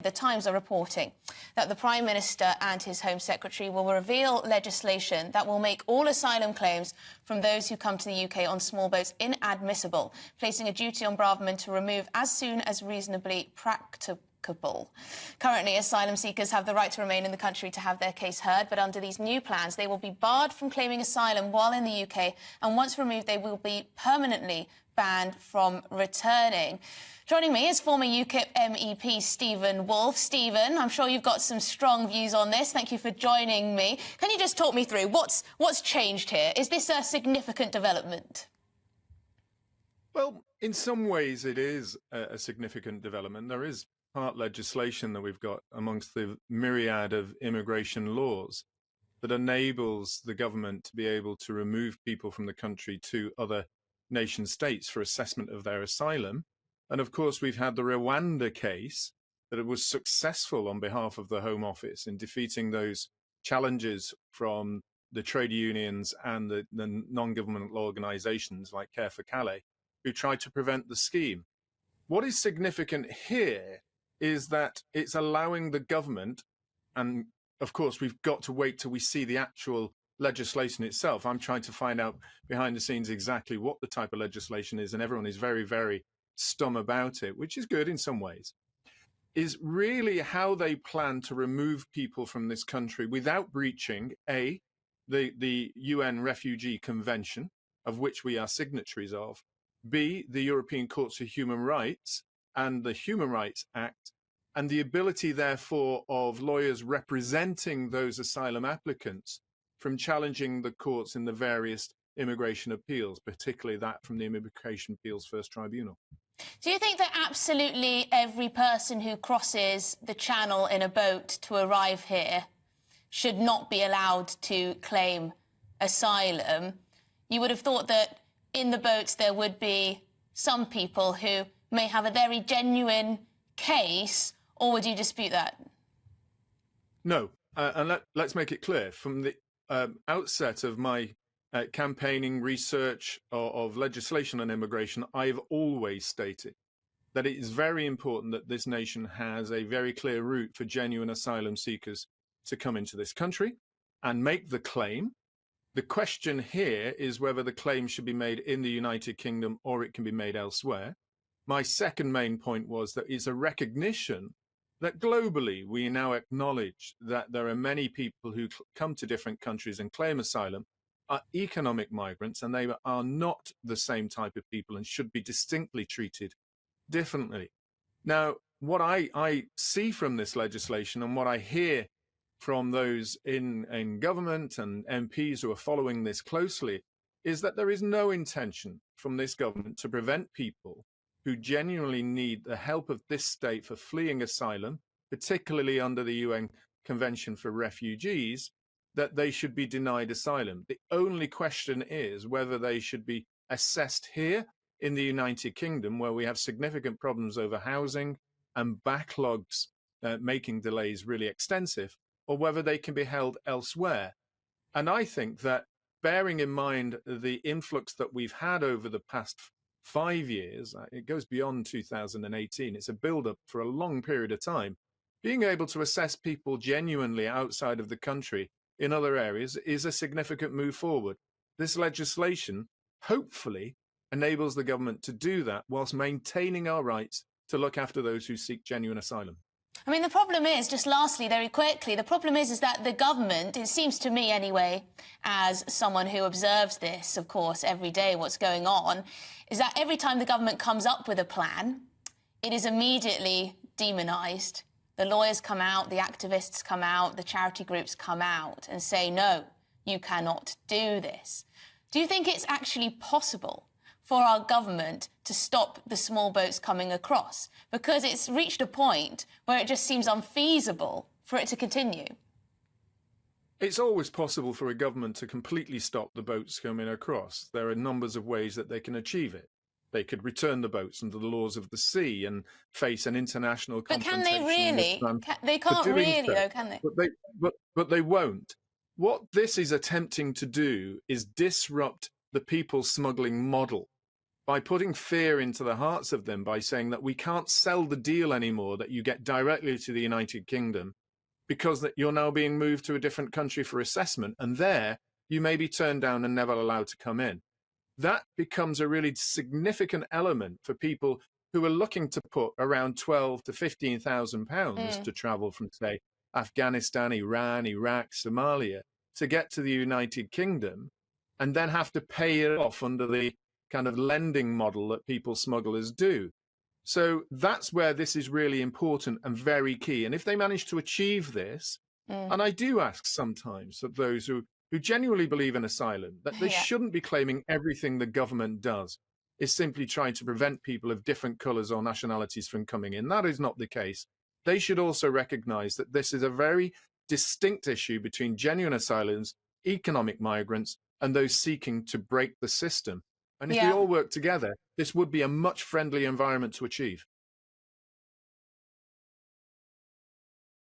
The Times are reporting that the Prime Minister and his Home Secretary will reveal legislation that will make all asylum claims from those who come to the UK on small boats inadmissible, placing a duty on Braverman to remove as soon as reasonably practicable. Currently, asylum seekers have the right to remain in the country to have their case heard, but under these new plans, they will be barred from claiming asylum while in the UK, and once removed, they will be permanently banned from returning. Joining me is former UKIP MEP Stephen Wolfe. Stephen, I'm sure you've got some strong views on this. Thank you for joining me. Can you just talk me through what's changed here? Is this a significant development? Well, in some ways it is a significant development. There is part legislation that we've got amongst the myriad of immigration laws that enables the government to be able to remove people from the country to other nation states for assessment of their asylum. And of course, we've had the Rwanda case that it was successful on behalf of the Home Office in defeating those challenges from the trade unions and the non-governmental organizations like Care for Calais, who tried to prevent the scheme. What is significant here is that it's allowing the government, and of course, we've got to wait till we see the actual legislation itself. I'm trying to find out behind the scenes exactly what the type of legislation is, and everyone is very, very stum about it, which is good in some ways, is really how they plan to remove people from this country without breaching, A, the UN Refugee Convention, of which we are signatories of, B, the European Courts for Human Rights and the Human Rights Act, and the ability, therefore, of lawyers representing those asylum applicants from challenging the courts in the various immigration appeals, particularly that from the Immigration Appeals First Tribunal. Do you think that absolutely every person who crosses the channel in a boat to arrive here should not be allowed to claim asylum? You would have thought that in the boats there would be some people who may have a very genuine case, or would you dispute that? No, and let's make it clear. From the outset of my campaigning research of legislation on immigration, I've always stated that it is very important that this nation has a very clear route for genuine asylum seekers to come into this country and make the claim. The question here is whether the claim should be made in the United Kingdom or it can be made elsewhere. My second main point was that it's a recognition that globally we now acknowledge that there are many people who come to different countries and claim asylum are economic migrants, and they are not the same type of people and should be distinctly treated differently. Now, what I see from this legislation and what I hear from those in government and MPs who are following this closely is that there is no intention from this government to prevent people who genuinely need the help of this state for fleeing asylum, particularly under the UN Convention for Refugees, that they should be denied asylum. The only question is whether they should be assessed here in the United Kingdom, where we have significant problems over housing and backlogs making delays really extensive, or whether they can be held elsewhere. And I think that, bearing in mind the influx that we've had over the past 5 years, it goes beyond 2018, it's a build-up for a long period of time, being able to assess people genuinely outside of the country in other areas is a significant move forward. This legislation hopefully enables the government to do that whilst maintaining our rights to look after those who seek genuine asylum. I mean, the problem is, just lastly, very quickly, the problem is that the government, it seems to me anyway, as someone who observes this, of course, every day, what's going on, is that every time the government comes up with a plan, it is immediately demonised. The lawyers come out, the activists come out, the charity groups come out and say, no, you cannot do this. Do you think it's actually possible for our government to stop the small boats coming across? Because it's reached a point where it just seems unfeasible for it to continue. It's always possible for a government to completely stop the boats coming across. There are numbers of ways that they can achieve it. They could return the boats under the laws of the sea and face an international confrontation. But can they really? They can't really, though, can they? But they won't. What this is attempting to do is disrupt the people smuggling model by putting fear into the hearts of them by saying that we can't sell the deal anymore that you get directly to the United Kingdom because that you're now being moved to a different country for assessment, and there you may be turned down and never allowed to come in. That becomes a really significant element for people who are looking to put around £12,000 to £15,000 to travel from, say, Afghanistan, Iran, Iraq, Somalia, to get to the United Kingdom, and then have to pay it off under the kind of lending model that people smugglers do. So that's where this is really important and very key. And if they manage to achieve this, and I do ask sometimes of those who genuinely believe in asylum, that they shouldn't be claiming everything the government does is simply trying to prevent people of different colours or nationalities from coming in. That is not the case. They should also recognise that this is a very distinct issue between genuine asylums, economic migrants, and those seeking to break the system. And if we all work together, this would be a much friendlier environment to achieve.